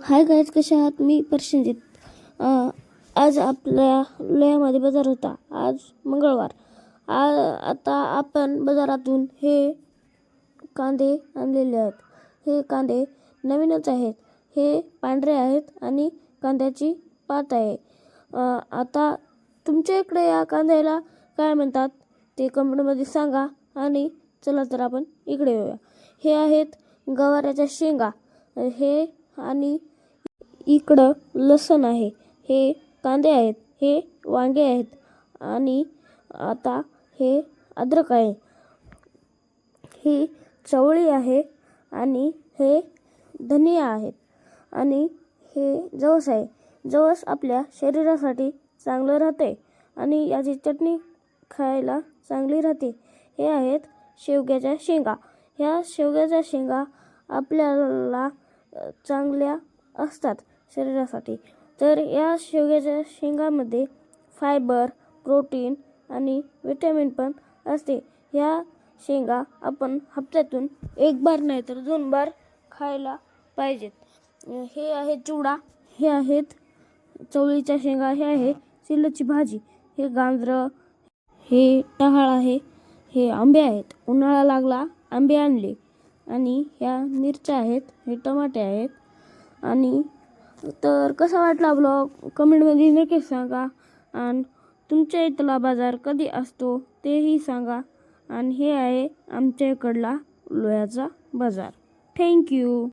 Hi guys, कशा आहात? मी प्रसेनजित. आज आपल्या लोह्यामध्ये बाजार होता. आज मंगळवार. आता आपण बाजारातून हे कांदे आणलेले आहेत. हे कांदे नवीनच आहेत. हे पांढरे आहेत आणि कांद्याची पात आहे. आता तुमच्या इकडे या कांद्याला काय म्हणतात ते कमेंटमध्ये सांगा. आणि चला तर आपण इकडे येऊया. हे आहेत गवाराच्या शेंगा. हे आणि इकडं लसूण आहे. हे कांदे आहेत. हे वांगे आहेत. आणि आता हे अद्रक आहे. ही चवळी आहे. आणि हे धनिया आहेत. आणि हे जवस आहे. जवस आपल्या शरीरासाठी चांगलं राहते आणि याची चटणी खायला चांगली राहते. हे आहेत शेवग्याच्या शेंगा. ह्या शेवग्याच्या शेंगा आपल्याला चांगल्या असतात शरीरासाठी. तर या शेवग्याच्या शेंगामध्ये फायबर, प्रोटीन आणि विटॅमिन पण असते. ह्या शेंगा आपण हप्त्यातून 1 बार नाही तर 2 बार खायला पाहिजेत. हे आहे चिवडा. हे आहेत चवळीच्या शेंगा. हे आहे चिल्लची भाजी. हे गाजरं. हे टहाळ आहे. हे आंबे आहेत. उन्हाळा लागला, आंबे आणले. आणि ह्या मिरच्या आहेत. हे टमाटे आहेत. आणि तर कसा वाटला ब्लॉग कमेंटमध्ये नक्कीच सांगा. आणि तुमच्या इथला बाजार कधी असतो तेही सांगा. आणि हे आहे आमच्या इकडला लोह्याचा बाजार. थँक्यू.